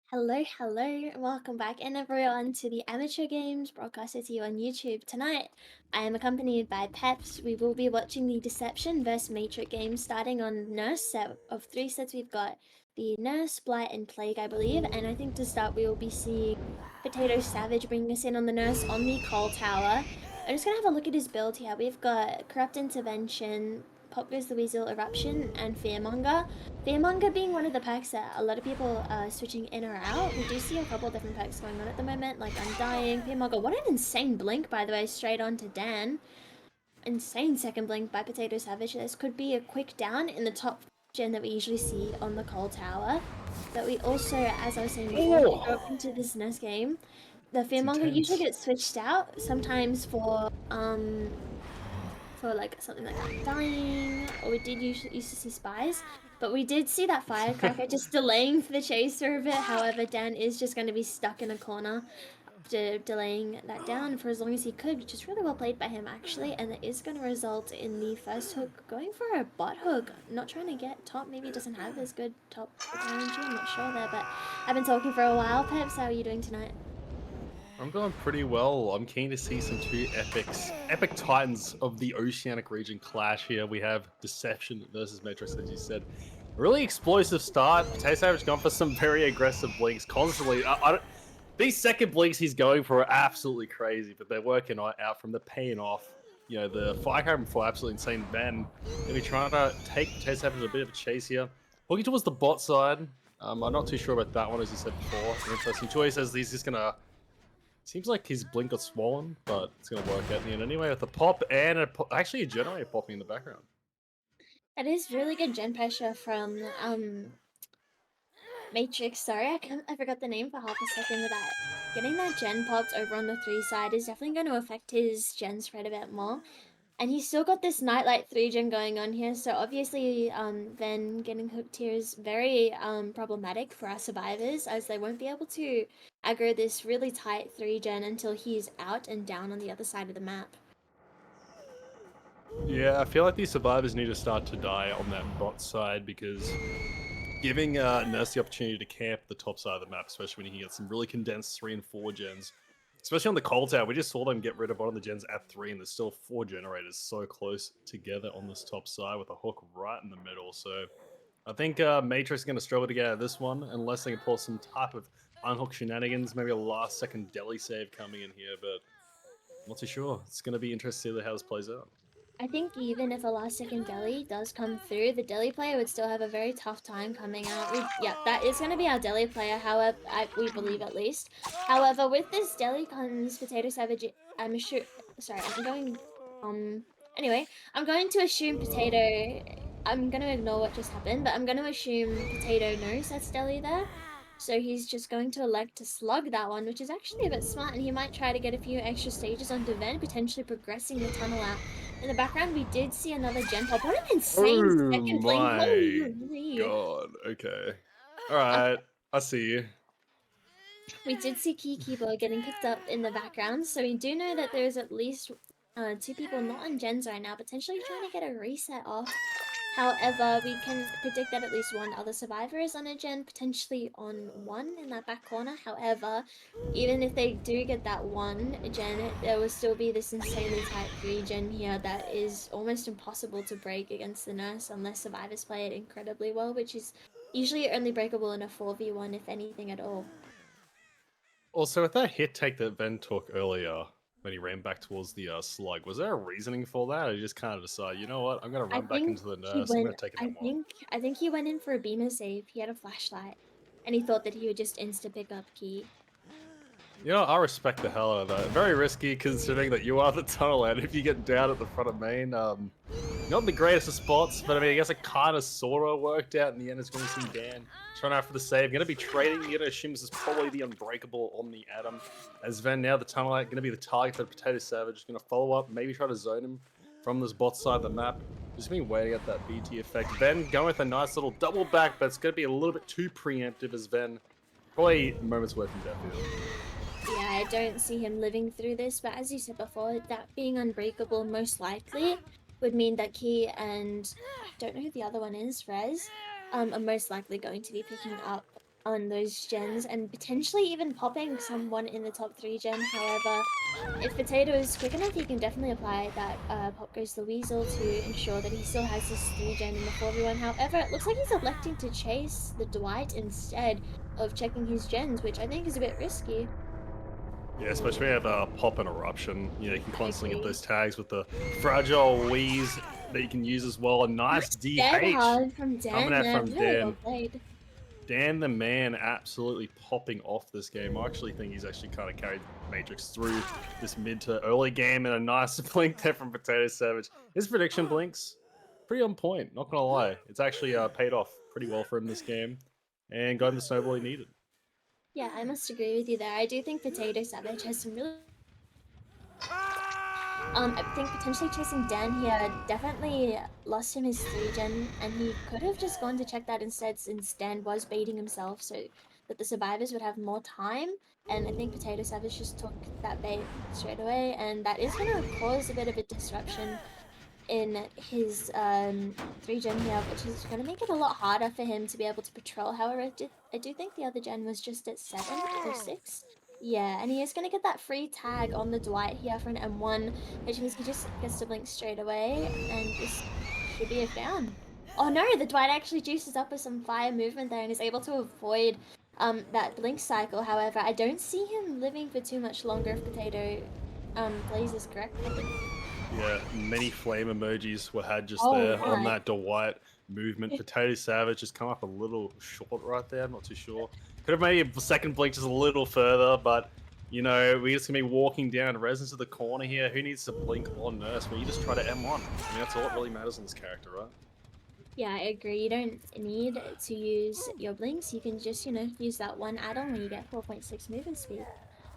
Hello, hello, and welcome back and everyone to the Amateur Games broadcasted to you on YouTube. Tonight, I am accompanied by Peps. We will be watching the Deception vs Matrix game starting on Nurse set of 3 sets. We've got the Nurse, Blight, and Plague, I believe, and I think to start we will be seeing Potato Savage bring us in on the Nurse on the Coal Tower. I'm just gonna have a look at his build here. We've got Corrupt Intervention, Pop Goes the Weasel, Eruption, and Fearmonger. Fearmonger being one of the packs that a lot of people are switching in or out. We do see a couple different packs going on at the moment, like Undying, Fearmonger. What an insane blink, by the way, straight on to Dan. Insane second blink by Potato Savage. This could be a quick down in the top gen that we usually see on the Coal Tower. But we also, as I was saying before, when we go up into this next game, the Fearmonger usually gets switched out, sometimes for like something like Undying, or we did used to see Spies. But we did see that Firecracker just delaying for the chaser a bit. However, Dan is just going to be stuck in a corner after delaying that down for as long as he could, which is really well played by him actually. And it is going to result in the first hook going for a bot hook. Not trying to get top, maybe he doesn't have as good top RNG, I'm not sure there. But I've been talking for a while. Peps, how are you doing tonight? I'm going pretty well. I'm keen to see some two epic titans of the Oceanic region clash here. We have Deception versus Matrix, as you said. Really explosive start. Potato Savage gone for some very aggressive blinks constantly. These second blinks he's going for are absolutely crazy, but they're working out from the paying off. You know, the Firecracker before absolutely insane. Ben maybe trying to take Potato Savage a bit of a chase here. Looking towards the bot side. I'm not too sure about that one, as you said before. An interesting choice, as he's just going to... Seems like his blink got swollen, but it's going to work out in the end anyway with a pop and actually a generator popping in the background. That is really good gen pressure from Matrix. Sorry, I forgot the name for half a second. But that getting that gen popped over on the 3 side is definitely going to affect his gen spread a bit more. And he's still got this Nightlight 3 gen going on here, so obviously then getting hooked here is very problematic for our survivors, as they won't be able to aggro this really tight 3 gen until he's out and down on the other side of the map. Yeah, I feel like these survivors need to start to die on that bot side, because giving Nurse the opportunity to camp the top side of the map, especially when you can get some really condensed 3 and 4 gens, especially on the Cold Tower. We just saw them get rid of one of the gens at 3, and there's still 4 generators so close together on this top side with a hook right in the middle. So I think Matrix is going to struggle to get out of this one unless they can pull some type of unhook shenanigans, maybe a last second deli save coming in here, but I'm not too sure. It's going to be interesting to see how this plays out. I think even if a last second deli does come through, the deli player would still have a very tough time coming out. Yeah, that is going to be our deli player, however, we believe at least. However, with this deli comes Potato Savage. I'm sure. Sorry, I'm going. Anyway, I'm going to assume Potato. I'm going to ignore what just happened, but I'm going to assume Potato knows that's deli there. So he's just going to elect to slug that one, which is actually a bit smart, and he might try to get a few extra stages onto Ven, potentially progressing the tunnel out. In the background, we did see another gen pop. What an insane Oh second blink. my Holy. god. Okay. Alright. I see you. We did see Kikibo getting picked up in the background, so we do know that there's at least 2 people not on gens right now, potentially trying to get a reset off. However, we can predict that at least one other survivor is on a gen, potentially on 1 in that back corner. However, even if they do get that 1 gen, there will still be this insanely tight 3 gen here that is almost impossible to break against the Nurse unless survivors play it incredibly well, which is usually only breakable in a 4v1 if anything at all. Also, with that hit take that Ben took earlier when he ran back towards the slug, was there a reasoning for that? Or you just kind of decide, you know what, I'm going to I run back think into the he Nurse, I'm going went. to take it out more. I think he went in for a beamer save. He had a flashlight, and he thought that he would just insta pick up Key. You know, I respect the hell out of that. Very risky considering that you are the tunnel, and if you get down at the front of main, not the greatest of spots, but I mean, I guess it kind of sort of worked out in the end. It's going to see Dan trying out for the save. Going to be trading. You're going to assume this is probably the Unbreakable on the Atom. As Ven now, the tunnel out, going to be the target for the Potato Savage. Going to follow up, maybe try to zone him from this bot side of the map. Just been waiting at that BT effect. Ven going with a nice little double back, but it's going to be a little bit too preemptive as Ven probably moments worth in death here. Yeah, I don't see him living through this, but as you said before, that being unbreakable most likely would mean that Key and I don't know who the other one is, Rez, are most likely going to be picking up on those gens and potentially even popping someone in the top 3 gen. However, if Potato is quick enough, he can definitely apply that Pop Goes the Weasel to ensure that he still has his 3 gen in the 4v1. However, it looks like he's electing to chase the Dwight instead of checking his gens, which I think is a bit risky. Yeah, especially when you have Pop and Eruption. You know, you can constantly get agree. those tags with the Fragile Wheeze that you can use as well. A nice Dead DH hard from coming Dan out there. from Really well Dan. played. Dan the man absolutely popping off this game. I actually think he's actually kind of carried Matrix through this mid to early game, and a nice blink there from Potato Savage. His prediction blinks pretty on point, not gonna lie. It's actually paid off pretty well for him this game and got him the snowball he needed. Yeah, I must agree with you there. I do think Potato Savage has some really I think potentially chasing Dan here definitely lost him his 3 gen, and he could have just gone to check that instead since Dan was baiting himself so that the survivors would have more time. And I think Potato Savage just took that bait straight away, and that is going to cause a bit of a disruption in his 3 gen here, which is going to make it a lot harder for him to be able to patrol. However, I do think the other gen was just at 7 or 6. Yeah, and he is going to get that free tag on the Dwight here for an M1, which means he just gets to blink straight away, and this should be a down. Oh no, the Dwight actually juices up with some fire movement there and is able to avoid that blink cycle. However, I don't see him living for too much longer if Potato plays this correctly. Yeah, many flame emojis were had just Oh, there on right. that Dwight movement. Potato Savage has come up a little short right there. I'm not too sure. Could have made a second blink just a little further, but you know, we're just gonna be walking down Res into the corner here. Who needs to blink on Nurse when you just try to M1? I mean, that's all that really matters on this character, right? Yeah, I agree. You don't need to use your blinks. You can just, use that one add-on where you get 4.6 movement speed.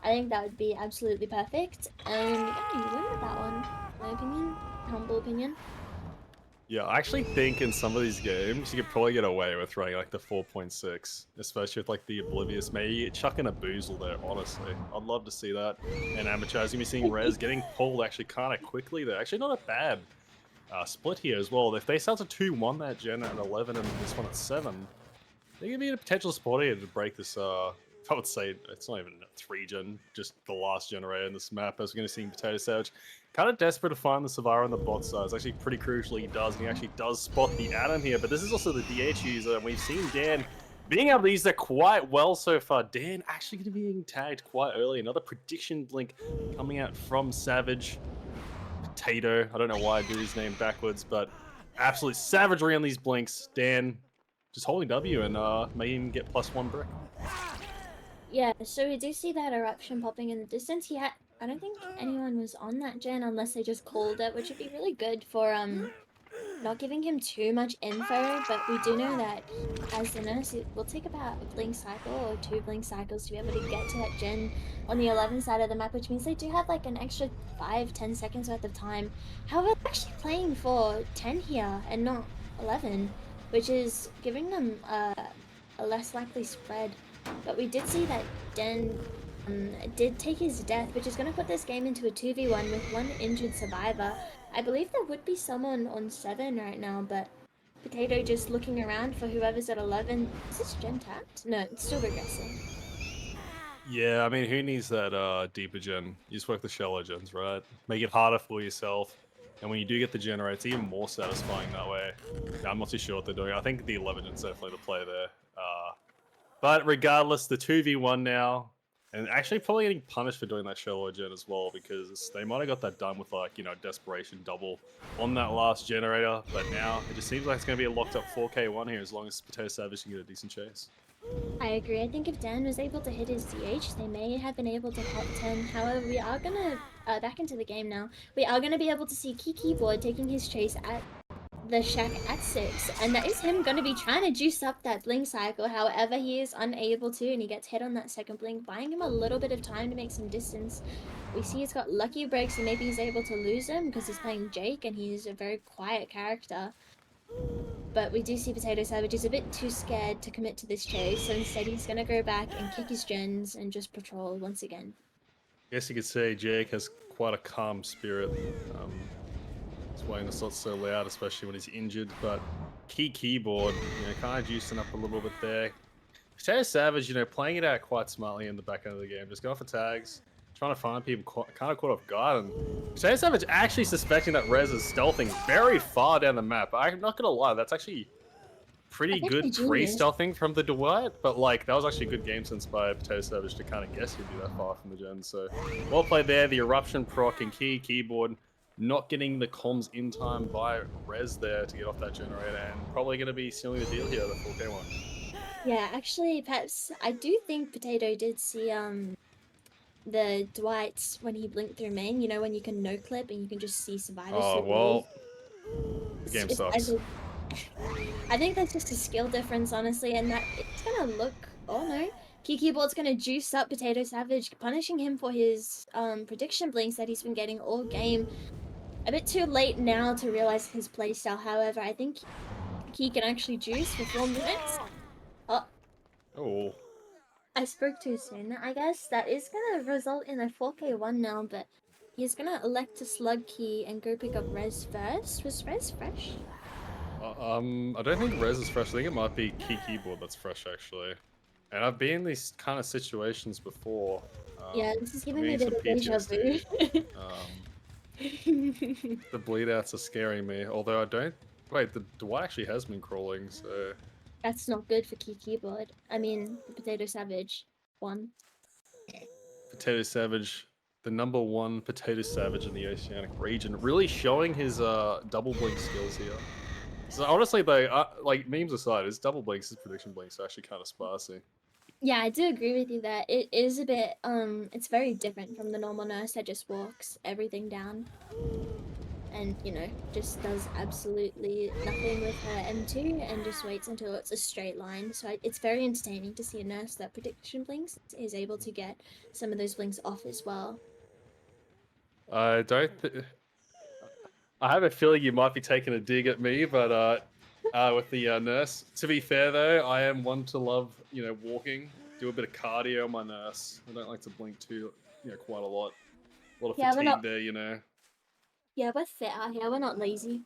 I think that would be absolutely perfect. And yeah, you win with that one. My opinion, humble opinion. Yeah, I actually think in some of these games you could probably get away with running like the 4.6, especially with like the Oblivious. Maybe chucking a boozle there, honestly. I'd love to see that. And Amateur, as you be seeing Res getting pulled actually kind of quickly there. Actually not a bad split here as well. If they start to 2-1 that gen at 11 and this one at 7, they could be in a potential spot here to break this, I would say it's not even a 3 gen, just the last generator in this map, as we're going to see Potato Savage. Kind of desperate to find the Savara on the bot side. It's actually pretty crucial he does, and he actually does spot the Adam here, but this is also the DH user, and we've seen Dan being able to use that quite well so far. Dan actually going to be being tagged quite early. Another prediction blink coming out from Savage. Potato, I don't know why I do his name backwards, but absolute savagery on these blinks. Dan just holding W and making him get +1 brick. Yeah, so we do see that eruption popping in the distance. I don't think anyone was on that gen unless they just called it, which would be really good for not giving him too much info, but we do know that as the nurse, it will take about a blink cycle or 2 blink cycles to be able to get to that gen on the 11 side of the map, which means they do have like an extra 5-10 seconds worth of time. However, they're actually playing for 10 here and not 11, which is giving them a less likely spread. But we did see that Den did take his death, which is going to put this game into a 2v1 with one injured survivor. I believe there would be someone on 7 right now, but Potato just looking around for whoever's at 11. Is this gen tapped? No, it's still regressing. Yeah, I mean, who needs that deeper gen? You just work the shallow gens, right? Make it harder for yourself. And when you do get the generator, it's even more satisfying that way. Now, I'm not too sure what they're doing. I think the 11 gen's definitely the play there. But regardless, the 2v1 now. And actually probably getting punished for doing that shallow gen as well, because they might have got that done with like, you know, desperation double on that last generator. But now it just seems like it's going to be a locked up 4k1 here as long as Potato Savage can get a decent chase. I agree. I think if Dan was able to hit his DH, they may have been able to pop 10. However, we are gonna, back into the game now, we are gonna be able to see Keyboard taking his chase at the shack at 6, and that is him going to be trying to juice up that blink cycle. However, he is unable to, and he gets hit on that second blink, buying him a little bit of time to make some distance. We see he's got lucky breaks, and maybe he's able to lose him because he's playing Jake, and he's a very quiet character. But we do see Potato Savage is a bit too scared to commit to this chase, so instead he's going to go back and kick his gens and just patrol once again. I guess you could say Jake has quite a calm spirit. That's why it's not so loud, especially when he's injured. But Keyboard, you know, kind of juicing up a little bit there. Potato Savage, playing it out quite smartly in the back end of the game, just going for tags, trying to find people kind of caught off guard. And Potato Savage actually suspecting that Rez is stealthing very far down the map. I'm not gonna lie, that's actually pretty That's actually good genius. pre-stealthing from the Dwight, but like that was actually a good game sense by Potato Savage to kind of guess he'd be that far from the gen. So well played there. The eruption proc and keyboard not getting the comms in time by Rez there to get off that generator, and probably going to be sealing the deal here, the 4K one. Yeah, actually, Peps, I do think Potato did see the Dwight when he blinked through main. You know, when you can no clip and you can just see survivors Oh through the walls. well, the game sucks. I think that's just a skill difference, honestly, and that it's gonna look. Oh no, Keyboard's gonna juice up Potato Savage, punishing him for his prediction blinks that he's been getting all game. A bit too late now to realize his playstyle. However, I think Key can actually juice for 4 minutes. Oh, Oh, I spoke too soon. I guess that is gonna result in a 4K1 now, but he's gonna elect to slug Key and go pick up Rez first. Was Rez fresh? I don't think Rez is fresh. I think it might be keyboard that's fresh actually. And I've been in these kind of situations before. Yeah, this is I'm giving me a getting bit some of deja PTSD. vu. The bleed outs are scaring me. Although I don't. Wait, the Dwight actually has been crawling, so. That's not good for Keyboard. I mean, the Potato Savage one. Potato Savage, the #1 Potato Savage in the Oceanic region, really showing his double blink skills here. So honestly, though, like memes aside, his double blinks, his prediction blinks are actually kind of sparsy. Yeah, I do agree with you that it is a bit, it's very different from the normal nurse that just walks everything down. And, you know, just does absolutely nothing with her M2 and just waits until it's a straight line. So it's very entertaining to see a nurse that prediction blinks is able to get some of those blinks off as well. I don't. I have a feeling you might be taking a dig at me, but with the nurse. To be fair though, I am one to love walking, do a bit of cardio on my nurse. I don't like to blink too, quite a lot. A lot of Yeah, we're fatigue not, there. yeah, we're fit out here. We're not lazy.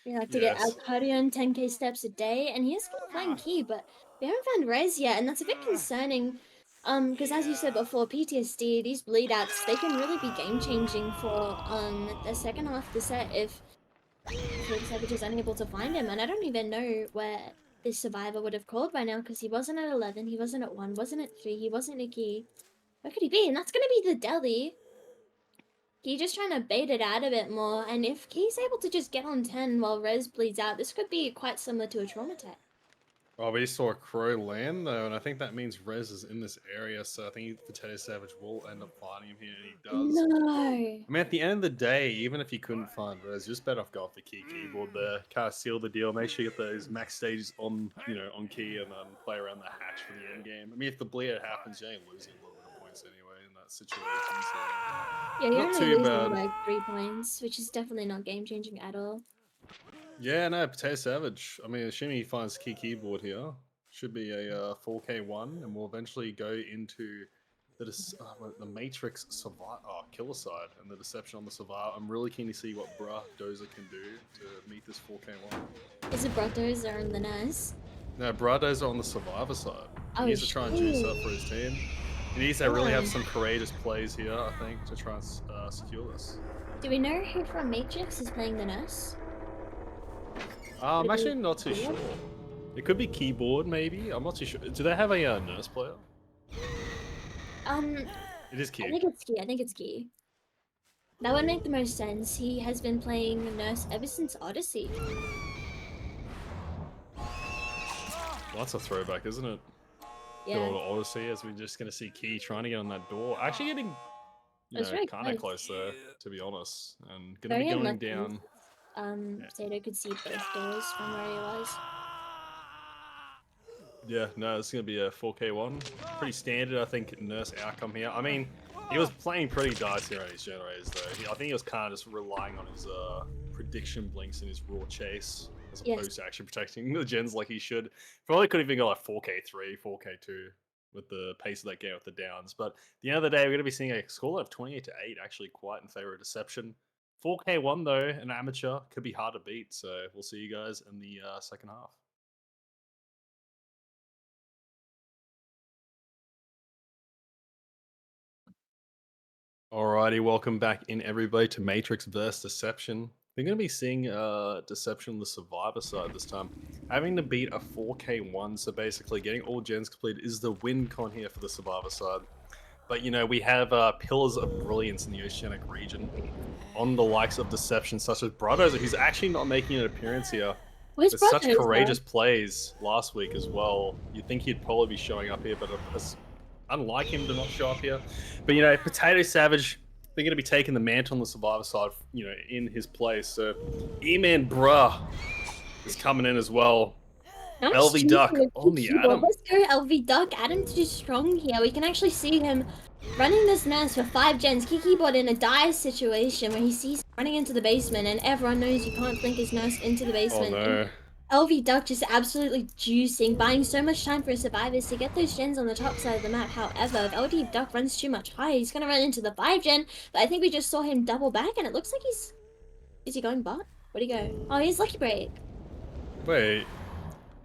We like to get our Yes. cardio and 10K steps a day, and he is going to find Key, but we haven't found Rez yet, and that's a bit concerning. Because as you said before, PTSD, these bleed outs, they can really be game changing for the second half of the set if Potato Savage is unable to find him. And I don't even know where this survivor would have called by now, because he wasn't at 11, he wasn't at 1, wasn't at 3, he wasn't at Key. Where could he be? And that's going to be the deli. Key just trying to bait it out a bit more, and if Key's able to just get on 10 while Rez bleeds out, this could be quite similar to a trauma tech. Oh, we saw a crow land though, and I think that means Rez is in this area, so I think Potato Savage will end up finding him here, and he does. No. I mean, at the end of the day, even if you couldn't find Rez, you're just better off going off the keyboard there. Kind of seal the deal. Make sure you get those max stages on, on key, and then play around the hatch for the end game. I mean, if the bleed happens, you ain't losing a little bit of points anyway in that situation. So Yeah, you're not only too losing bad. like 3 points, which is definitely not game changing at all. Yeah, no, Potato Savage. I mean, assuming he finds keyboard here, should be a 4K1, and we'll eventually go into the Matrix killer side and the deception on the survivor. I'm really keen to see what DeadbyOCE can do to meet this 4K1. Is it Brothos or in the nurse? No, DeadbyOCE on the survivor side. He Oh, needs to try and juice up shit. for his team. He needs to really have some courageous plays here, I think, to try and secure this. Do we know who from Matrix is playing the nurse? I'm Would it actually be not too Keyboard? sure. It could be keyboard, maybe. I'm not too sure. Do they have a nurse player? It is I Key. think it's Key. I think it's Key. That would make the most sense. He has been playing the nurse ever since Odyssey. Well, that's a throwback, isn't it? Yeah. Good old Odyssey, as we're just going to see Key trying to get on that door. Actually getting, It was very kind of close. close there, to be honest. And going to Very be going unlucky. down. Potato could see both doors from where he was. Yeah, no, it's going to be a 4K1. Pretty standard, I think, nurse outcome here. I mean, he was playing pretty dicey around his generators, though. I think he was kind of just relying on his prediction blinks and his raw chase, as opposed to actually protecting the gens like he should. Probably could even go like 4K3, 4K2 with the pace of that game with the downs. But at the end of the day, we're going to be seeing a scoreline of 28-8, actually quite in favor of deception. 4K1, though, an amateur, could be hard to beat. So we'll see you guys in the second half. Alrighty, welcome back in everybody to Matrix vs Deception. We're going to be seeing Deception on the Survivor side this time. Having to beat a 4K1, so basically getting all gens completed is the win con here for the Survivor side. But you know, we have pillars of brilliance in the Oceanic region on the likes of Deception, such as Brother's, who's actually not making an appearance here. Where's With such Brothos though? courageous plays last week as well. You'd think he'd probably be showing up here, but unlike him to not show up here. But you know, Potato Savage, they're going to be taking the mantle on the Survivor side, you know, in his place. So, E-Man Bruh is coming in as well. Nice LV choosing Duck with on the keyboard. Atom. Let's go LV Duck. Adam's too strong here. We can actually see him running this nurse for 5 gens. Keyboard in a dire situation where he sees running into the basement and everyone knows you can't blink his nurse into the Oh basement. no. LV Duck just absolutely juicing, buying so much time for his survivors to get those gens on the top side of the map. However, if LV Duck runs too much higher, he's going to run into the 5 gen. But I think we just saw him double back and it looks like he's... Is he going bot? Where'd he go? Oh, he's Lucky Break. Wait.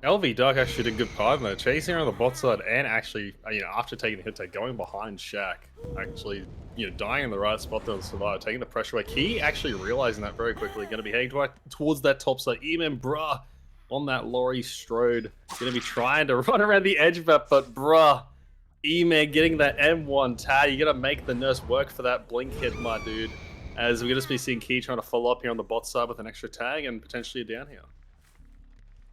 LV Duck actually did a good part in that, chasing around the bot side and actually, you know, after taking the hit take, going behind Shaq, actually, you know, dying in the right spot to survive, taking the pressure away. Key actually realizing that very quickly, going to be heading towards that top side. Even bruh on that Laurie Strode, going to be trying to run around the edge of it, but bruh, E-Man getting that M1 tag. You got to make the nurse work for that blink hit, my dude. As we're going to be seeing Key trying to follow up here on the bot side with an extra tag and potentially a down here.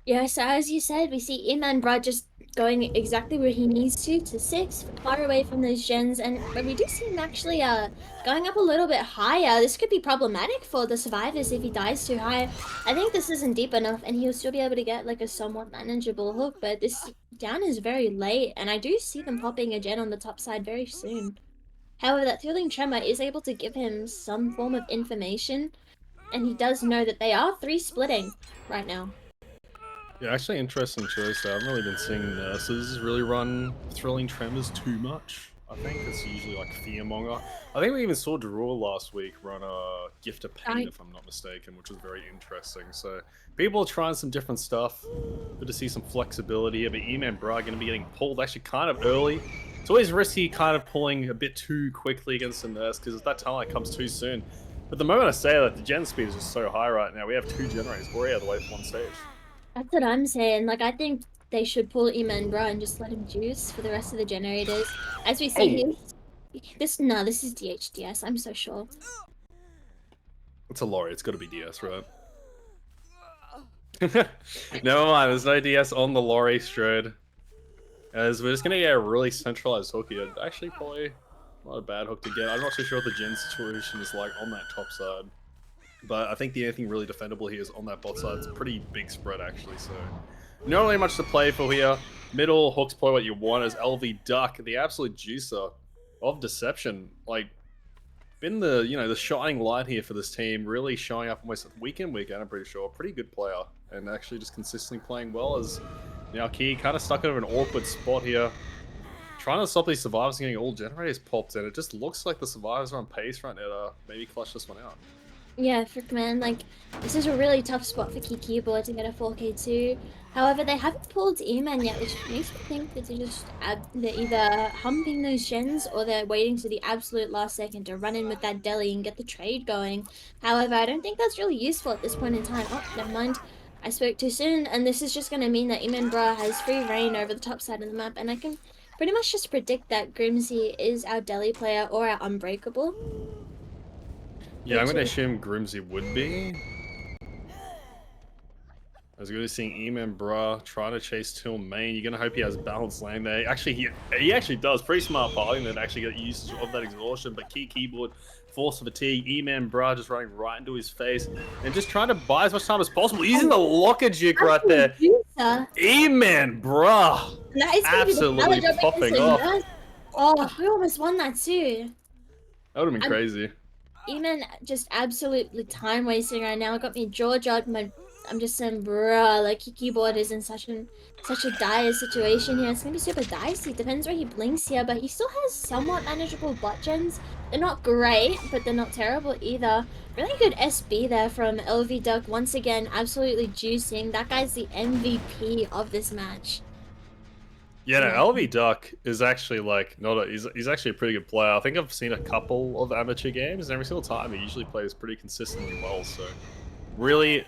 Yeah, so as you said, we see Iman Brad just going exactly where he needs to 6, far away from those gens, and we do see him actually going up a little bit higher. This could be problematic for the survivors if he dies too high. I think this isn't deep enough, and he'll still be able to get like a somewhat manageable hook, but this down is very late, and I do see them popping a gen on the top side very soon. However, that Thrilling Tremor is able to give him some form of information, and he does know that they are 3 splitting right now. Yeah, actually interesting choice. I haven't really been seeing nurses really run Thrilling Tremors too much. I think it's usually like Fearmonger. I think we even saw Darul last week run a Gift of Pain, if I'm not mistaken, which was very interesting. So people are trying some different stuff. Good to see some flexibility. But E-Man Bra going to be getting pulled actually kind of early. It's always risky kind of pulling a bit too quickly against the nurse because that talent comes too soon. But the moment I say that, the gen speed is just so high right now. We have 2 generators already out of the way for 1 stage. That's what I'm saying. Like, I think they should pull Iman Bra and just let him juice for the rest of the generators. As we see here, this is DHDS, I'm so sure. It's a lorry, it's got to be DS, right? Never mind, there's no DS on the lorry Strode. As we're just going to get a really centralized hook here. Actually, probably not a bad hook to get. I'm not too sure what the gen situation is like on that top side. But I think the only thing really defendable here is on that bot side. It's a pretty big spread, actually, so not really much to play for here. Middle, hook's probably what you want as LV Duck, the absolute juicer of Deception. Like, been the, you know, the shining light here for this team, really showing up almost week in, week out, I'm pretty sure. Pretty good player, and actually just consistently playing well as now Key kind of stuck in an awkward spot here. Trying to stop these survivors getting all generators popped in. It just looks like the survivors are on pace right now to maybe clutch this one out. Yeah, frick man, like, this is a really tough spot for Keyboard to get a 4K2. However, they haven't pulled E-Man yet, which makes me think that they're either humping those gens or they're waiting to the absolute last second to run in with that deli and get the trade going. However, I don't think that's really useful at this point in time. Oh, never mind. I spoke too soon, and this is just going to mean that Iman Bra has free reign over the top side of the map, and I can pretty much just predict that Grimsy is our deli player or our Unbreakable. Yeah, I'm going to assume Grimsy would be. As good as seeing E-Man Bra trying to chase Till main. You're going to hope he has balanced lane there. Actually, he actually does. Pretty smart piling that actually get usage of that exhaustion. But Keyboard, force fatigue. E-Man Bra just running right into his face. And just trying to buy as much time as possible. Using the locker juke right there. E-Man Bra. Absolutely popping off. Oh, we almost won that too. That would have been crazy. E-Man just absolutely time wasting right now. It got me jaw-dropped. I'm just saying, bruh, like, Keyboard is in such a dire situation here. It's gonna be super dicey. Depends where he blinks here, but he still has somewhat manageable bot gens. They're not great, but they're not terrible either. Really good SB there from LV Duck. Once again, absolutely juicing. That guy's the MVP of this match. Yeah, no, Yeah. LV Duck is actually like not a, he's actually a pretty good player. I think I've seen a couple of amateur games, and every single time he usually plays pretty consistently well. So really,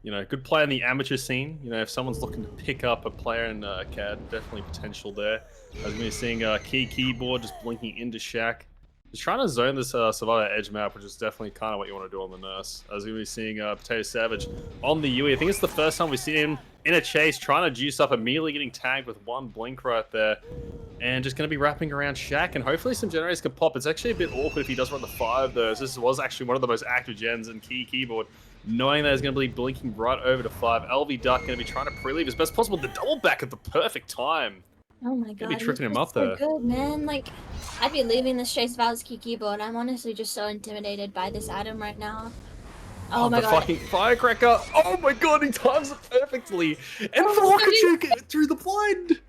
good player in the amateur scene. If someone's looking to pick up a player in CAD, definitely potential there. As we're seeing keyboard just blinking into Shaq. Just trying to zone this Survivor Edge map, which is definitely kind of what you want to do on the Nurse. As we're seeing Potato Savage on the Yui. I think it's the first time we've seen him in a chase, trying to juice up, immediately getting tagged with one blink right there. And just going to be wrapping around Shaq, and hopefully some generators can pop. It's actually a bit awkward if he does run the 5, though. This was actually one of the most active gens in keyboard. Knowing that he's going to be blinking right over to 5. LV Duck going to be trying to pre-leave as best possible. The double back at the perfect time. Oh my Going god, to be tripping him up so there. good, man. Like, I'd be leaving this chase if I was keyboard. I'm honestly just so intimidated by this item right now. Oh my the god. fucking firecracker. Oh my god, he times it perfectly. And Flockachuke through the blind.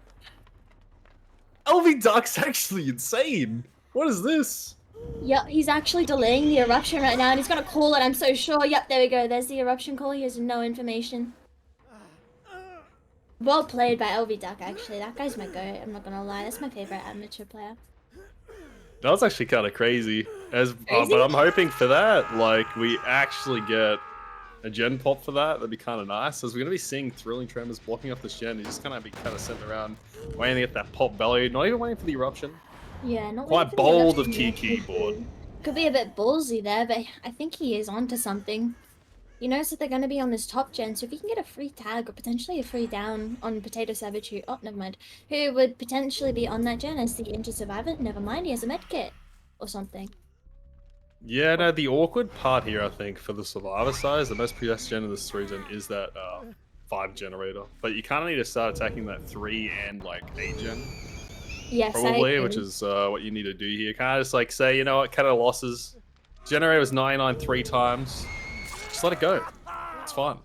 LV Duck's actually insane. What is this? Yep, he's actually delaying the eruption right now, and he's gonna call it, I'm so sure. Yep, there we go. There's the eruption call. He has no information. Well played by LV Duck, actually. That guy's my goat, I'm not gonna lie. That's my favorite amateur player. That was actually kind of crazy. But I'm hoping for that, like, we actually get a gen pop for that. That'd be kind of nice. As we're going to be seeing Thrilling Tremors blocking off this gen. He's just going to be kind of sitting around waiting to get that pop value. Not even waiting for the eruption. Yeah, not Quite bold of keyboard. Could be a bit ballsy there, but I think he is onto something. You notice that they're going to be on this top gen, so if he can get a free tag or potentially a free down on Potato Savage, who would potentially be on that gen as the injured survivor, never mind, he has a med kit or something. Yeah, no, the awkward part here, I think, for the survivor side is the most PS gen of this 3 gen is that 5 generator. But you kind of need to start attacking that 3 and like 8 gen. Yes, probably, which is what you need to do here. Kind of just like say, you know what, cut our losses. Generator was 99 3 times. Just let it go. It's fine.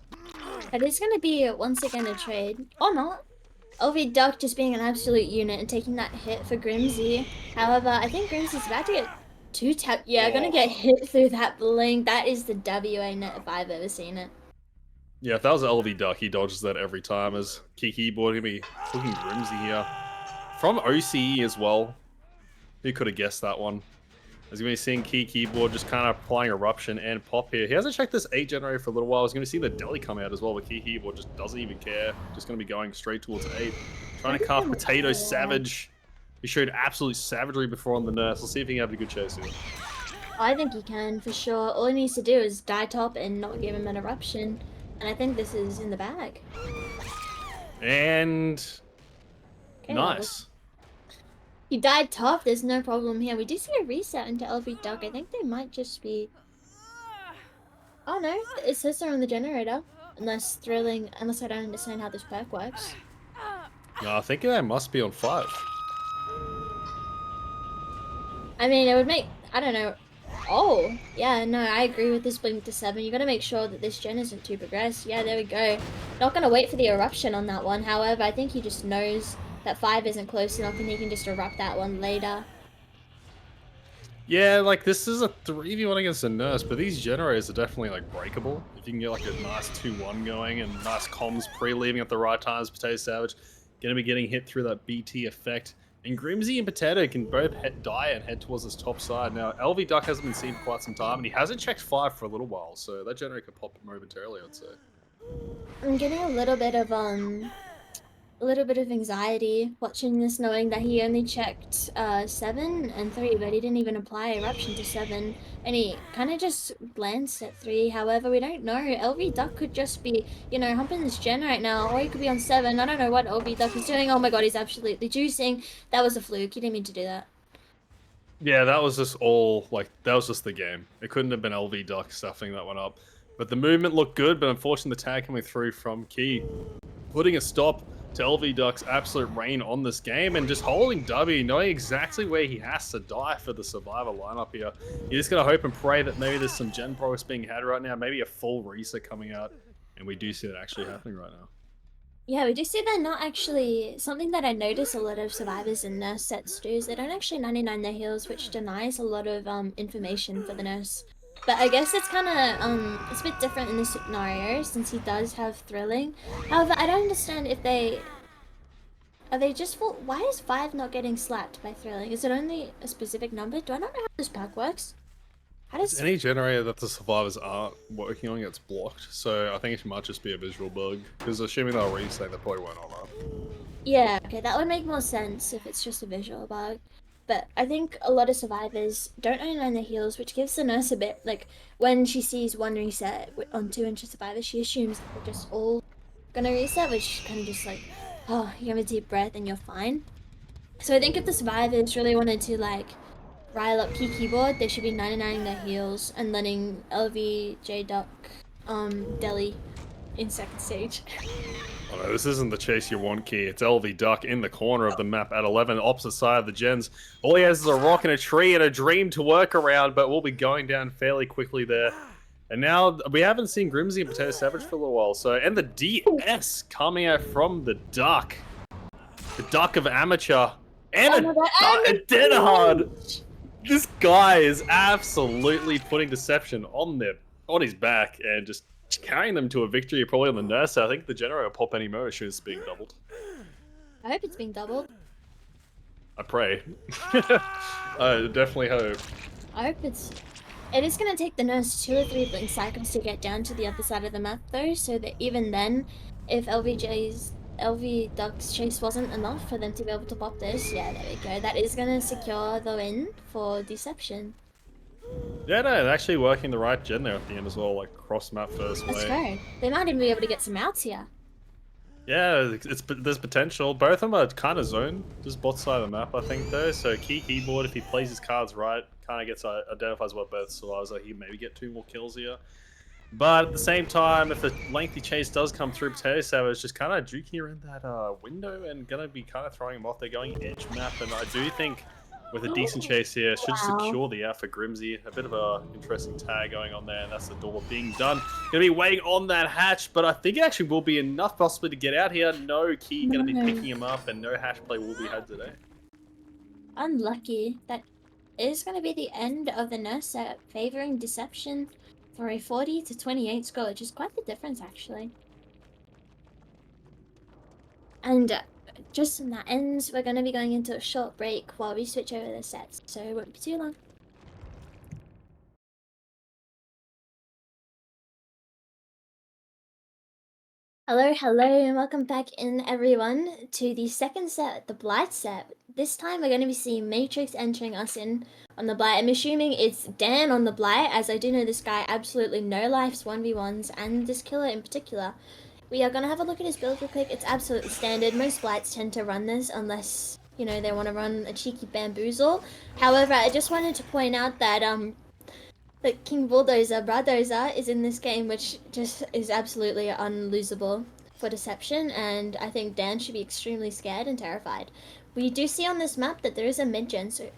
It is going to be once again a trade. Or not. LV Duck just being an absolute unit and taking that hit for Grimsy. However, I think Grimsy's about to get 2 tap. Yeah, gonna get hit through that blink. That is the WA net if I've ever seen it. Yeah, if that was LV Duck, he dodges that every time. As keyboard gonna be looking Grimsy here. From OCE as well. Who could have guessed that one? As you're going to be seeing keyboard just kind of applying eruption and pop here. He hasn't checked this 8 generator for a little while. He's going to see the deli come out as well, but keyboard just doesn't even care. Just going to be going straight towards 8. Trying to carve Potato Savage. He showed absolute savagery before on the Nurse. Let's see if he can have a good chase here. I think he can, for sure. All he needs to do is die top and not give him an eruption. And I think this is in the bag. And... Okay, nice. He died top, there's no problem here. We do see a reset into LV Duck. I think they might just be... Oh no, it says they're on the generator. Unless I don't understand how this perk works. No, I think they must be on 5. I mean, it would make... I don't know. Oh, yeah, no, I agree with this blink to 7. You gotta make sure that this gen isn't too progressed. Yeah, there we go. Not gonna wait for the eruption on that one. However, I think he just knows that 5 isn't close enough and he can just erupt that one later. Yeah, like this is a 3v1 against a Nurse, but these generators are definitely like breakable. If you can get like a nice 2-1 going and nice comms pre-leaving at the right times, Potato Savage gonna be getting hit through that BT effect. And Grimsy and Potato can both die and head towards this top side. Now, LV Duck hasn't been seen for quite some time, and he hasn't checked 5 for a little while, so that generator could pop momentarily, I'd say. I'm getting a little bit of anxiety watching this, knowing that he only checked 7 and 3, but he didn't even apply eruption to 7, and he kind of just glanced at 3. However, we don't know. LV Duck could just be, humping this gen right now, or he could be on 7. I don't know what LV Duck is doing. Oh my god, he's absolutely juicing. That was a fluke. He didn't mean to do that. Yeah, that was just all, that was just the game. It couldn't have been LV Duck stuffing that one up. But the movement looked good, but unfortunately the tag coming through from Key, putting a stop to LV Duck's absolute reign on this game and just holding W, knowing exactly where he has to die for the survivor lineup here. You're just going to hope and pray that maybe there's some gen progress being had right now, maybe a full reset coming out, and we do see that actually happening right now. Yeah, we do see that not actually... Something that I notice a lot of survivors in Nurse sets do is they don't actually 99 their heals, which denies a lot of information for the Nurse. But I guess it's kind of, it's a bit different in this scenario, since he does have Thrilling. However, I don't understand if they... Are they just full? Why is 5 not getting slapped by thrilling? Is it only a specific number? Do I not know how this pack works? How does... Any generator that the survivors aren't working on gets blocked, so I think it might just be a visual bug, because assuming they'll reset, they probably won't honor. Yeah, okay, that would make more sense if it's just a visual bug. But I think a lot of survivors don't own their heals, which gives the nurse a bit, like, when she sees one reset on 2 inch survivors, she assumes that they're just all gonna reset, which kind of just like, oh, you have a deep breath and you're fine. So I think if the survivors really wanted to, like, rile up key keyboard, they should be 99ing their heals and letting LV, J-Duck, Deli in second stage. Oh no, this isn't the chase you want, Key. It's LV Duck in the corner of the map at 11, opposite side of the gens. All he has is a rock and a tree and a dream to work around, but we'll be going down fairly quickly there. And now we haven't seen Grimsy and Potato Savage for a little while, so and the DS coming out from the Duck. The Duck of Amateur. And a dead hard. This guy is absolutely putting Deception on his back and just carrying them to a victory, probably on the nurse. I think the generator pop any motion is being doubled. I hope it's being doubled. I pray. I definitely hope. I hope it's... It is going to take the nurse 2 or 3 blink cycles to get down to the other side of the map, though, so that even then, if LV Duck's chase wasn't enough for them to be able to pop this, yeah, there we go. That is going to secure the win for Deception. Yeah, no, they're actually working the right gen there at the end as well, like cross map first way. Let's go. They might even be able to get some outs here. Yeah, there's potential. Both of them are kind of zoned, just bot side of the map, I think, though. So key keyboard, if he plays his cards right, kind of gets identifies what both survivors are. He maybe get 2 more kills here. But at the same time, if the lengthy chase does come through, Potato Savage just kind of juking around that window and gonna be kind of throwing him off. They're going edge map, and I do think with a decent chase here, should secure the out for Grimsy. A bit of a interesting tag going on there, and that's the door being done. Gonna be waiting on that hatch, but I think it actually will be enough possibly to get out here. No Key gonna be picking him up, and no hatch play will be had today. Unlucky. That is going to be the end of the nurse set, favoring Deception for a 40 to 28 score, which is quite the difference, actually. And just when that ends, we're going to be going into a short break while we switch over the sets, so it won't be too long. Hello, and welcome back in, everyone, to the second set, the Blight set. This time we're going to be seeing Matrix entering us in on the Blight. I'm assuming it's Dan on the Blight, as I do know this guy absolutely no lives 1v1s, and this killer in particular. We are going to have a look at his build real quick. It's absolutely standard. Most Blights tend to run this unless, you know, they want to run a cheeky bamboozle. However, I just wanted to point out that that King Bradozer is in this game, which just is absolutely unlosable for Deception, and I think Dan should be extremely scared and terrified. We do see on this map that there is a mid-gen, so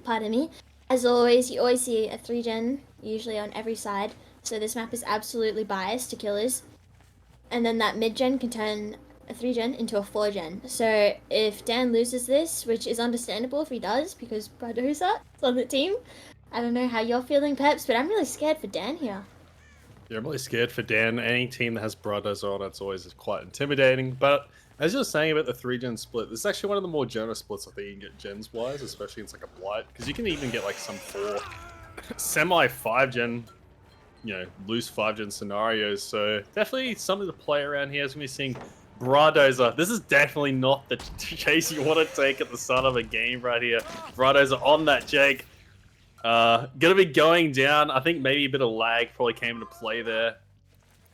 pardon me. As always, you always see a 3-gen, usually on every side, so this map is absolutely biased to killers. And then that mid-gen can turn a 3-gen into a 4-gen. So if Dan loses this, which is understandable if he does, because Bradozer is on the team, I don't know how you're feeling, Peps, but I'm really scared for Dan here. Yeah, I'm really scared for Dan. Any team that has Bradozer on it's always quite intimidating. But as you were saying about the 3-gen split, this is actually one of the more generous splits I think you can get gens-wise, especially in like a Blight. Because you can even get like some 4 semi-5-gen, you know, loose 5-gen scenarios. So definitely something to play around here. As we're seeing Bradozer. This is definitely not the chase you want to take at the start of a game right here. Bradozer on that Jake. Gonna be going down. I think maybe a bit of lag probably came into play there.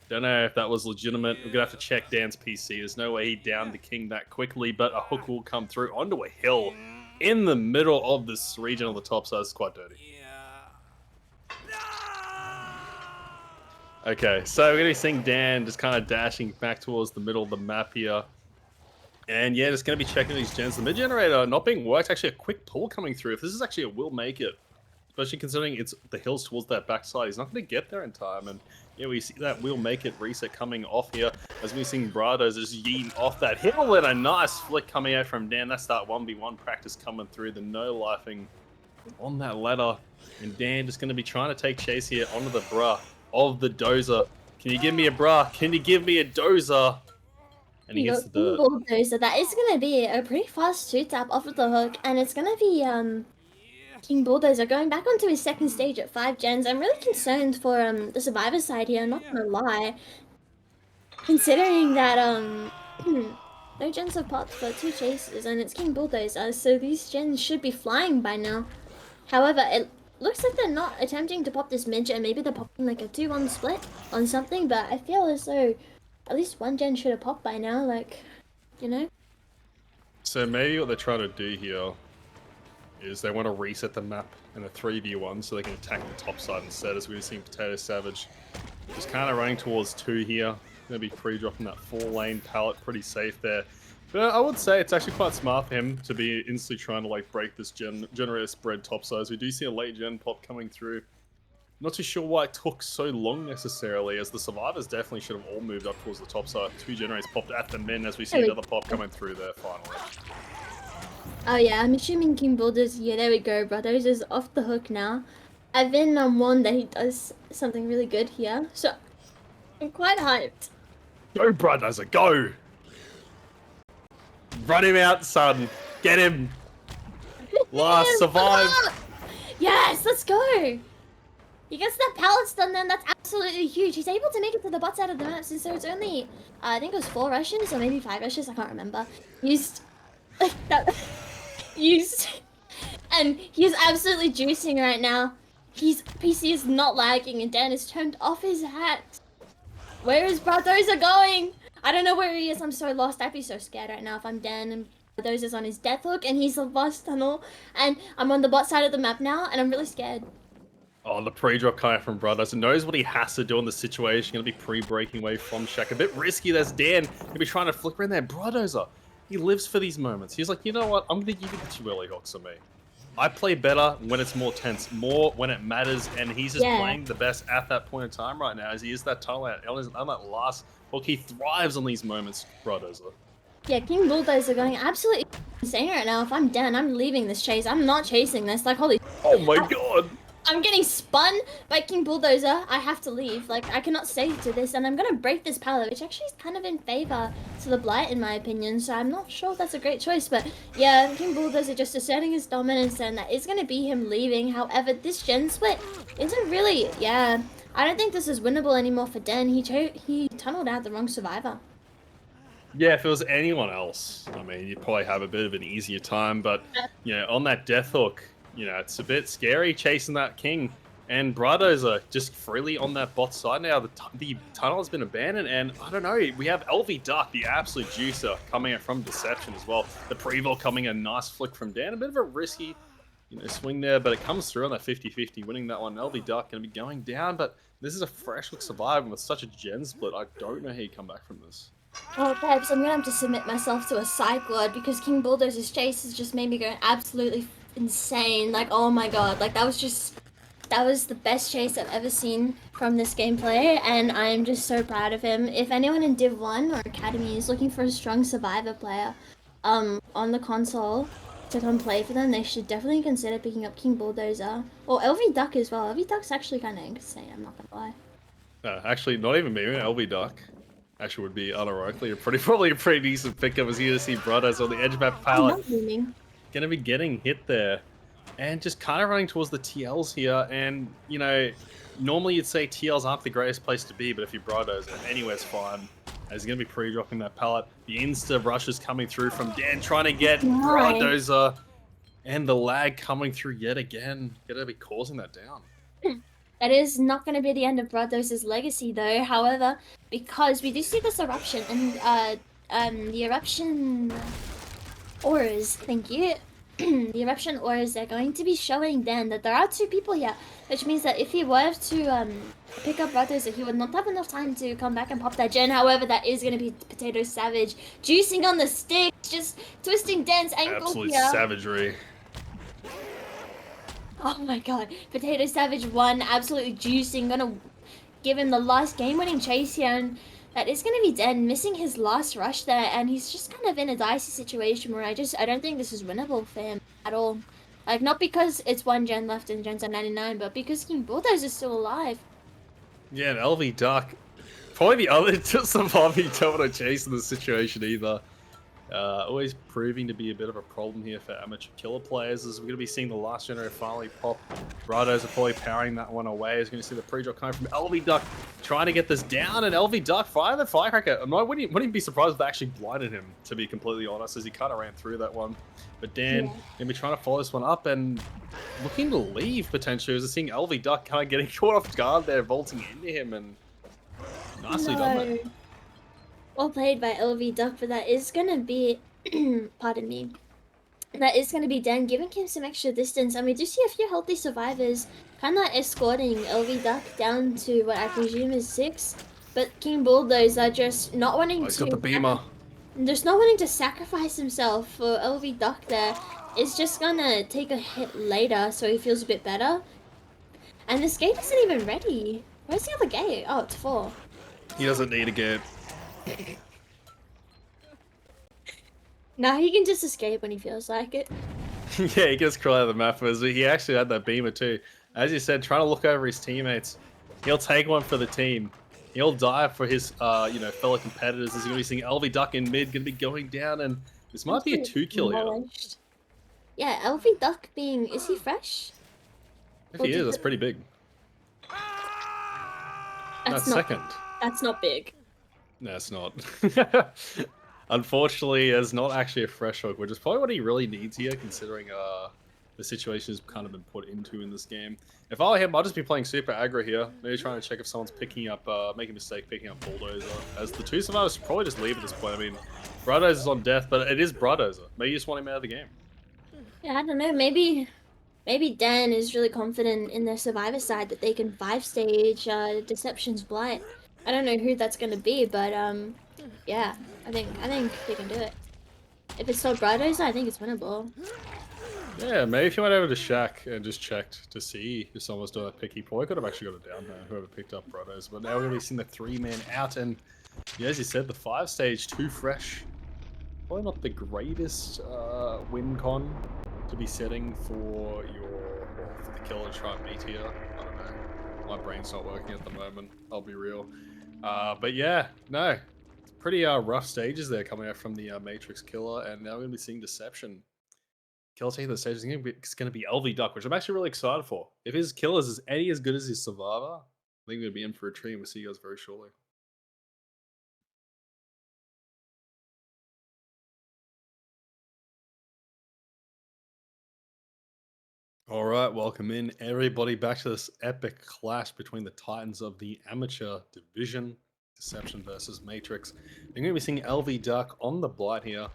Don't know if that was legitimate. We're gonna have to check Dan's PC. There's no way he downed the king that quickly, but a hook will come through onto a hill in the middle of this region on the top side. It's quite dirty. Okay, so we're gonna be seeing Dan just kind of dashing back towards the middle of the map here. And yeah, just gonna be checking these gens. The mid generator not being worked. Actually, a quick pull coming through. If this is actually a will make it. Especially considering it's the hills towards that backside. He's not going to get there in time. And yeah, we see that we'll make it reset coming off here. As we see Brado's just yeeting off that hill. And a nice flick coming out from Dan. That's that 1v1 practice coming through. The no-lifing on that ladder. And Dan just going to be trying to take chase here onto the bruh of the dozer. Can you give me a bruh? Can you give me a dozer? and he You hits got the King dirt. Bulldozer. That is gonna be a pretty fast 2-tap off of the hook, and it's gonna be King Bulldozer going back onto his second stage at 5 gens. I'm really concerned for the survivor side here, I'm not gonna lie. Considering that no gens have popped for 2 chases and it's King Bulldozer, so these gens should be flying by now. However, it looks like they're not attempting to pop this mid-gen. Maybe they're popping like a 2-1 split on something, but I feel as though at least 1 gen should have popped by now, like, you know? So maybe what they're trying to do here is they want to reset the map in a 3v1 so they can attack the top side instead, as we've seen Potato Savage just kind of running towards 2 here. Going to be pre-dropping that 4-lane pallet, pretty safe there. But I would say it's actually quite smart for him to be instantly trying to like break this generator spread top sides. We do see a late gen pop coming through. Not too sure why it took so long necessarily, as the survivors definitely should have all moved up towards the top side. 2 generators popped at the min as we see another pop coming through there finally. Oh yeah, I'm assuming King Bulldozer. Yeah, there we go, brothers. Is off the hook now. I've been warned that he does something really good here, so I'm quite hyped. Go, Bulldozer, go! Run him out, son. Get him. Last, survive. Yes, let's go. He gets that pallet stun then, that's absolutely huge. He's able to make it to the bot side of the map since there's only, I think it was 4 Russians or maybe 5 Russians, I can't remember. Used, and he's absolutely juicing right now. His PC is not lagging and Dan has turned off his hat. Where is Bulldozer going? I don't know where he is, I'm so lost. I'd be so scared right now if I'm Dan and Bulldozer's on his death hook and he's the lost tunnel. And I'm on the bot side of the map now and I'm really scared. Oh, the pre-drop coming from Brothers. Knows what he has to do in the situation. Going to be pre-breaking away from Shaq. A bit risky. There's Dan. Going to be trying to flicker in there. Brothers, he lives for these moments. He's like, you know what? I'm going to give you the 2 early hooks on me. I play better when it's more tense, more when it matters, and he's just playing the best at that point in time right now, as he is that tunnel out. On that last hook, he thrives on these moments, Brothers. Yeah, King Bulldozer going absolutely insane right now. If I'm Dan, I'm leaving this chase. I'm not chasing this. Like, holy... Oh my god! I'm getting spun by King Bulldozer. I have to leave. Like, I cannot stay to this, and I'm gonna break this pallet, which actually is kind of in favor to the Blight, in my opinion, so I'm not sure if that's a great choice, but yeah, King Bulldozer just asserting his dominance, and that is gonna be him leaving. However, this gen split isn't really, I don't think this is winnable anymore for Den. He tunneled out the wrong survivor. Yeah, if it was anyone else, I mean, you'd probably have a bit of an easier time, but, you know, on that death hook, you know, it's a bit scary chasing that king. And Brados are just freely on that bot side now. The tunnel has been abandoned, and I don't know, we have LV Duck, the absolute juicer, coming out from Deception as well. The pre-vol coming, a nice flick from Dan. A bit of a risky, you know, swing there, but it comes through on that 50-50, winning that one. LV Duck going to be going down, but this is a fresh look surviving with such a gen split. I don't know how you come back from this. Oh, perhaps I'm gonna have to submit myself to a psych ward because King Bulldozer's chase has just made me go absolutely insane. Like, oh my god, like that was the best chase I've ever seen from this gameplay, and I'm just so proud of him. If anyone in Div 1 or Academy is looking for a strong survivor player on the console to come play for them, they should definitely consider picking up King Bulldozer. Or LV Duck as well. LV Duck's actually kind of insane, I'm not gonna lie. Actually, not even me, LV Duck. Actually would be unironically probably a pretty decent pickup, as you see Brothers on the edge map palette. Gonna be getting hit there. And just kind of running towards the TLs here. And, you know, normally you'd say TLs aren't the greatest place to be, but if you're Brothers, anywhere's fine. As he's gonna be pre-dropping that pallet. The insta rush is coming through from Dan, trying to get Brothers. And the lag coming through yet again. Gonna be causing that down. That is not going to be the end of Brothos' legacy, though. However, because we do see this eruption, and the eruption auras, thank you. The eruption auras are going to be showing then that there are 2 people here, which means that if he were to pick up Brothos, he would not have enough time to come back and pop that gen. However, that is going to be Potato Savage juicing on the stick, just twisting Dan's ankle. Absolute savagery. Oh my god, Potato Savage won, absolutely juicing, gonna give him the last game-winning chase here, and that is gonna be dead, missing his last rush there, and he's just kind of in a dicey situation where I don't think this is winnable for him at all. Like, not because it's 1 gen left and gens are 99, but because King Bulldozer is still alive. Yeah, and LV Duck probably the other to surviving Terminal Chase in this situation either. Always proving to be a bit of a problem here for amateur killer players, as we're going to be seeing the last generator finally pop. Brottos are probably powering that one away. As going to see the pre-drop coming from LV Duck, trying to get this down, and LV Duck fire the firecracker. I wouldn't be surprised if they actually blinded him, to be completely honest, as he kind of ran through that one. But Dan going to be trying to follow this one up and looking to leave potentially, as we're seeing LV Duck kind of getting caught off guard there, vaulting into him, and nicely done there. Well played by LV Duck, but that is gonna be, pardon me, that is gonna be Dan giving him some extra distance, and we do see a few healthy survivors kind of escorting LV Duck down to what I presume is 6, but King Bulldoze are just not wanting He's got the beamer. Just not wanting to sacrifice himself for LV Duck there. Is just gonna take a hit later so he feels a bit better. And this gate isn't even ready. Where's the other gate? Oh, it's 4. He doesn't need a gate. Now he can just escape when he feels like it. Yeah, he gets crawled out of the map, but he actually had that beamer too. As you said, trying to look over his teammates. He'll take one for the team. He'll die for his fellow competitors. As you're going to be seeing LV Duck in mid, going to be going down, and this might be a 2-kill here. Yeah, LV Duck being, is he fresh? If he is, that's pretty big. That's second. That's not big. No, it's not. Unfortunately, it's not actually a fresh hook, which is probably what he really needs here, considering the situation has kind of been put into in this game. If I were him, I'll just be playing super aggro here. Maybe trying to check if someone's picking up, making a mistake picking up Bulldozer. As the 2 survivors should probably just leave at this point. I mean, Brotto's on death, but it is Brottozer. Maybe you just want him out of the game. Yeah, I don't know. Maybe Dan is really confident in their survivor side that they can 5-stage Deception's Blight. I don't know who that's gonna be, but yeah, I think they can do it. If it's so Brotto's, I think it's winnable. Yeah, maybe if you went over to Shaq and just checked to see if someone was doing a picky point, could have actually got it down there, whoever picked up Brotto's. But now we're gonna be seeing the 3-man out, and yeah, as you said, the 5-stage, 2 fresh. Probably not the greatest win con to be setting for the killer to try and beat here. I don't know. My brain's not working at the moment. I'll be real. But yeah, no, it's pretty rough stages there coming out from the Matrix killer, and now we're gonna be seeing Deception. Killer taking the stage is gonna be LV Duck, which I'm actually really excited for. If his killer is any as good as his survivor, I think we're gonna be in for a treat. We'll see you guys very shortly. All right, welcome in everybody back to this epic clash between the titans of the amateur division, Deception versus Matrix. We're going to be seeing LV Duck on the Blight here.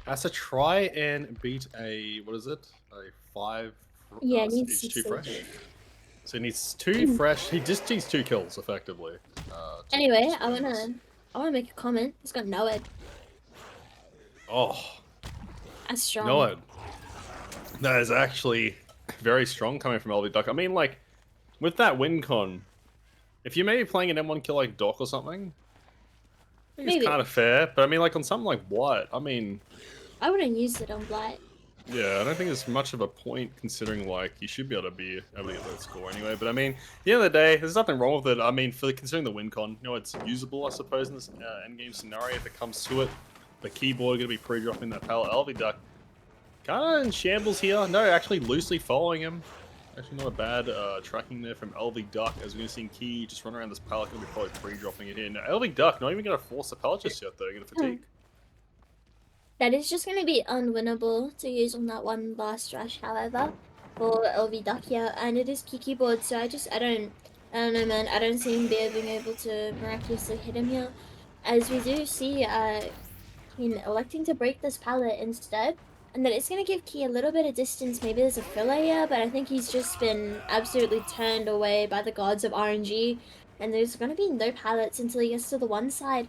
Has to try and beat a, what is it? A 5? Yeah, he's 2 fresh. So he needs 2 fresh. He just needs 2 kills effectively. Anyway, I wanna make a comment. He's got Noed. Oh, That's strong. Noed. That is actually very strong coming from LV Duck. I mean, like, with that win con, if you're maybe playing an M1 kill like Doc or something, I think it's kind of fair. But I mean, like, on something like Blight, I mean, I wouldn't use it on Blight. Yeah, I don't think there's much of a point considering, like, you should be able to get that score anyway. But I mean, at the end of the day, there's nothing wrong with it. I mean, considering the win con, it's usable, I suppose, in this endgame scenario if it comes to it. The keyboard going to be pre-dropping that pallet. LV Duck kind of in shambles here. No, actually loosely following him. Actually not a bad tracking there from LV Duck, as we're going to see Key just run around this pallet, going to be probably pre-dropping it in. Now, LV Duck not even going to force the pallet just yet, though. Going to fatigue. That is just going to be unwinnable to use on that one last rush, however, for LV Duck here. And it is key keyboard, so I don't know, man. I don't see him being able to miraculously hit him here. As we do see electing to break this pallet instead. And then it's going to give Key a little bit of distance. Maybe there's a filler here, but I think he's just been absolutely turned away by the gods of RNG. And there's going to be no pallets until he gets to the one side.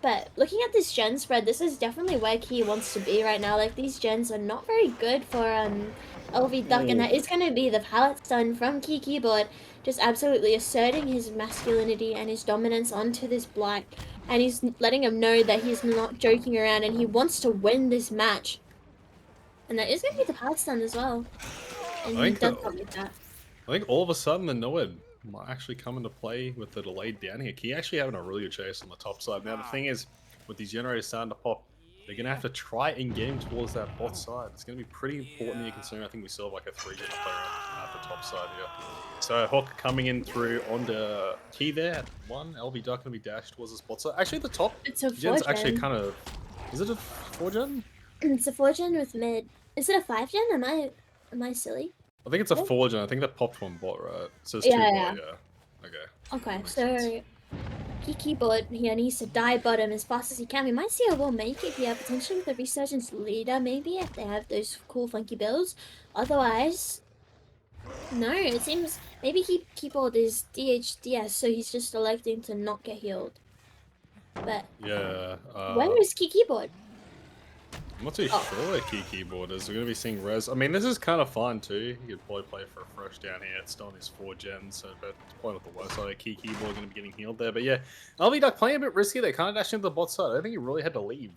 But looking at this gen spread, this is definitely where Key wants to be right now. Like, these gens are not very good for LV Duck. And that is going to be the pallet stun from Key Keyboard. Just absolutely asserting his masculinity and his dominance onto this Blight. And he's letting him know that he's not joking around and he wants to win this match. And that is going to be the pallet stun as well. And he does not get that. I think all of a sudden the Noed might actually come into play with the delayed down here. Key actually having a really good chase on the top side. Now the thing is, with these generators starting to pop, they're going to have to try and get him towards that bot side. It's going to be pretty important here considering I think we still have like a 3 gen to play around at the top side here. So Hawk coming in through onto Key there at 1. LV Duck going to be dashed towards the spot side. Actually the top It's a 4 gen's gen. actually kind of... Is it a 4 gen? It's a 4 gen with mid. Is it a 5 gen? Am I silly? I think it's a 4 gen. I think that popped one bot, right? So it's Yeah, 2 yeah. bot, yeah. Okay. Okay, Makes so sense. Key Keyboard here needs to dive bottom as fast as he can. We might see a will make it here, potentially with the Resurgence leader, maybe, if they have those cool funky builds. Otherwise, no, it seems maybe Keyboard is DHDS, so he's just electing to not get healed. But Yeah. where is Key Keyboard? I'm not too sure where Key Keyboard is. We're going to be seeing Res. I mean, this is kind of fun too. You could probably play for a fresh down here. It's still on his 4 gens, so but it's probably not the worst side. Key Keyboard going to be getting healed there. But yeah, LV Duck playing a bit risky. They kind of dashed into the bot side. I don't think he really had to leave,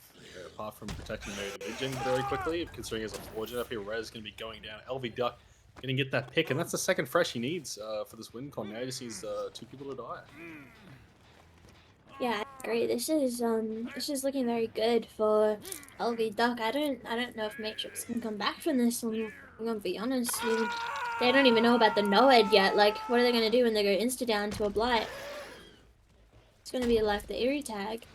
apart from protecting maybe the mid gen very quickly, considering he's a 4 gen up here. Res going to be going down. LV Duck going to get that pick, and that's the second fresh he needs for this win con. Now he just needs 2 people to die. Yeah, great. This is looking very good for LV Duck. I don't know if Matrix can come back from this. I'm gonna be honest. They don't even know about the Noed yet. Like, what are they gonna do when they go insta down to a Blight? It's gonna be like the Eerie tag.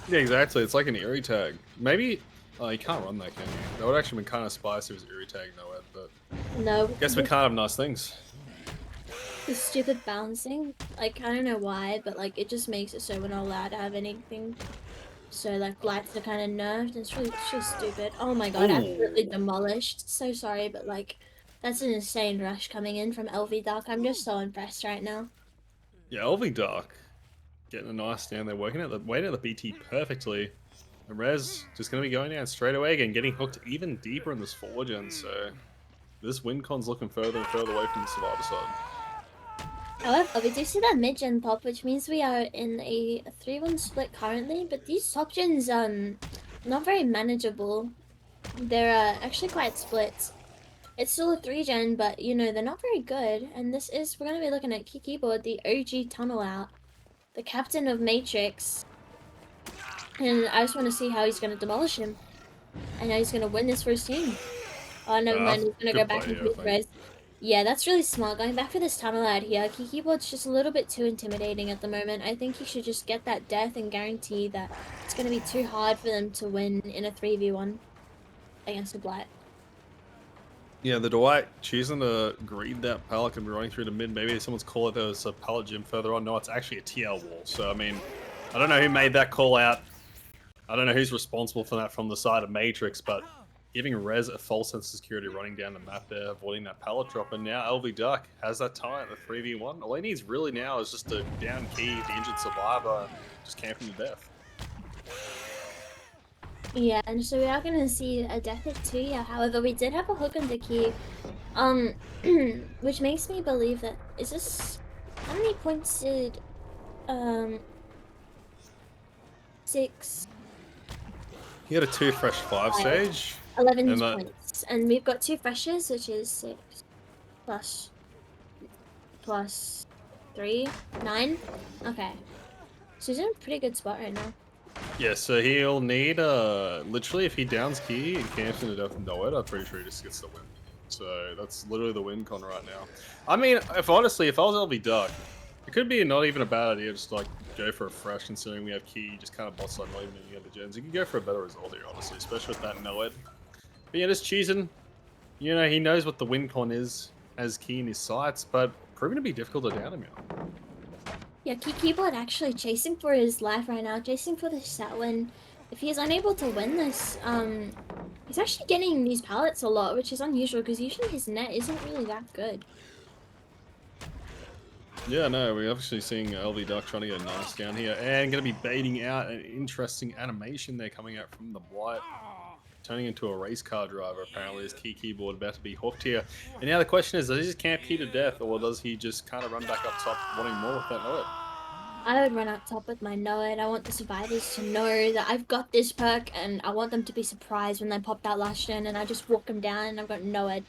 Yeah, exactly. It's like an Eerie tag. Maybe you can't run that, can you? That would actually been kind of spicy if it was Eerie tag no Ed, but No. guess we can't have nice things. The stupid bouncing. Like, I don't know why, but like it just makes it so we're not allowed to have anything. So like Blights are kind of nerfed, and it's really stupid. Oh my god, absolutely demolished. So sorry, but like that's an insane rush coming in from LV Duck. I'm just so impressed right now. Yeah, LV Duck getting a nice down there, waiting at the BT perfectly. And Rez just going to be going down straight away again, getting hooked even deeper in this 4 gen. So this win con's looking further and further away from the survivor side. However, we do see that mid-gen pop, which means we are in a 3-1 split currently, but these top gens, not very manageable. They're actually quite split. It's still a 3-gen, but, you know, they're not very good. And this is, we're going to be looking at Key Keyboard, the OG tunnel out, the captain of Matrix. And I just want to see how he's going to demolish him. And how he's going to win this for his team. Oh, never mind, he's going to go back and his res. Yeah, that's really smart. Going back for this tunnel out here, Key Keyboard's just a little bit too intimidating at the moment. I think he should just get that death and guarantee that it's going to be too hard for them to win in a 3v1 against a Blight. Yeah, the Dwight choosing to greed that pallet and be running through the mid. Maybe someone's call it there was a pallet gym further on. No, it's actually a TL wall. So, I mean, I don't know who made that call out. I don't know who's responsible for that from the side of Matrix, but giving Rez a false sense of security running down the map there, avoiding that pallet drop, and now LV Duck has that time at the 3v1. All he needs really now is just to down Key, the injured survivor, and just camp him to death. Yeah, and so we are going to see a death at 2 here. However, we did have a hook on the Key, which makes me believe that, is this, how many points did, 6? He had a 2 fresh 5 stage. 11 points. And we've got 2 freshes, which is 6 plus 3, 9. Okay. So he's in a pretty good spot right now. Yeah, so he'll need, literally if he downs Key and camps into death and Doed, I'm pretty sure he just gets the win. So that's literally the win con right now. I mean, honestly, if I was LV Duck, it could be not even a bad idea just to, like, go for a fresh, considering we have Key, just kind of boss like not even any other gens. You can go for a better result here, honestly, especially with that Noed. But yeah, just choosing, you know, he knows what the win con is, has Key in his sights, but proving to be difficult to down him here. Yeah, Key Keyboard actually chasing for his life right now, chasing for the set win. If he is unable to win this, he's actually getting these pallets a lot, which is unusual because usually his net isn't really that good. Yeah, no, we're obviously seeing LV Duck trying to get a nice down here and going to be baiting out an interesting animation there coming out from the Blight. Turning into a race car driver, apparently, is Key Keyboard about to be hooked here. And now the question is, does he just camp Key to death, or does he just kind of run back up top wanting more with that Noed? I would run up top with my Noed. I want the survivors to know that I've got this perk, and I want them to be surprised when they pop that last gen, and I just walk them down, and I've got Noed.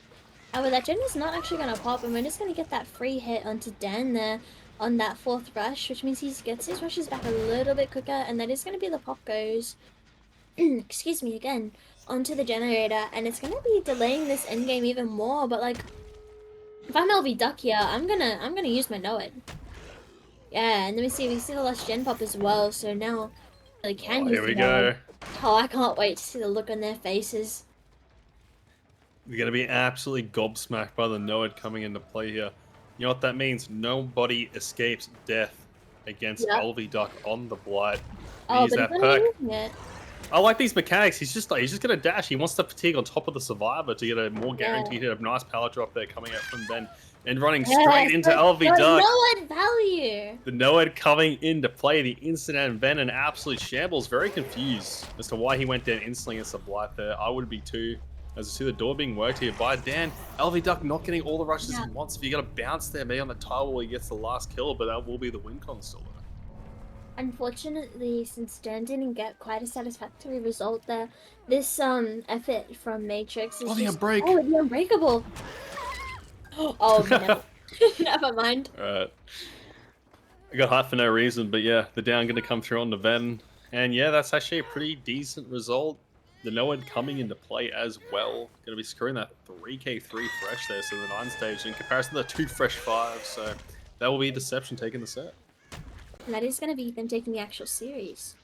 Oh, well, that gen is not actually gonna pop, and we're just gonna get that free hit onto Dan there on that 4th rush, which means he gets his rushes back a little bit quicker, and that is gonna be the pop goes, excuse me again, onto the generator, and it's gonna be delaying this endgame even more, but like, if I'm LV Duck here, I'm gonna use my Noed. Yeah, and then we see the last gen pop as well, so now I can Oh, use here the we Noed. go. Oh, I can't wait to see the look on their faces. You're going to be absolutely gobsmacked by the Noed coming into play here. You know what that means? Nobody escapes death against Yep. LV Duck on the Blight. Gonna Oh, use but he's that not even perk. using it. I like these mechanics. He's just gonna dash. He wants the fatigue on top of the survivor to get a more Yeah. guaranteed hit of nice power drop there coming out from Ben and running straight Yes, into let's LV go. Duck. Noed value. The Noed coming into play. The instant and Ben in absolute shambles. Very confused as to why he went down instantly against the Blight there. I would be too. As I see the door being worked here by Dan. LV Duck not getting all the rushes Yeah. he wants. If you got to bounce there, maybe on the tile where he gets the last kill, but that will be the win console. Unfortunately, since Dan didn't get quite a satisfactory result there, this effort from Matrix Oh, is the just unbreak. oh the unbreakable. Oh no. Never mind. Alright. I got hot for no reason, but yeah, the down going to come through on the Ven. And yeah, that's actually a pretty decent result. The Noed coming into play as well. Going to be scoring that 3k3 fresh there, so the 9 stage in comparison to the 2 fresh 5. So that will be Deception taking the set. And that is gonna be them taking the actual series.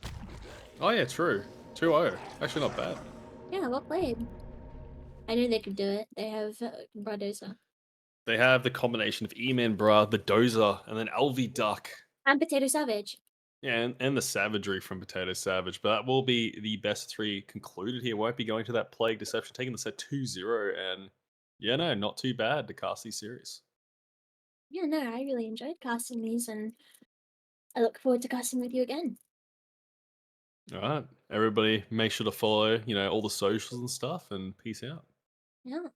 Oh yeah, true. 2-0. Actually not bad. Yeah, well played. I knew they could do it. They have Bradoza. They have the combination of E-Man Bra, the Dozer, and then LV Duck. And Potato Savage. Yeah, and the savagery from Potato Savage. But that will be the best 3 concluded here. Won't be going to that Plague Deception, taking the set 2-0. And yeah, no, not too bad to cast these series. Yeah, no, I really enjoyed casting these, and I look forward to casting with you again. All right. Everybody make sure to follow, all the socials and stuff, and peace out. Yeah.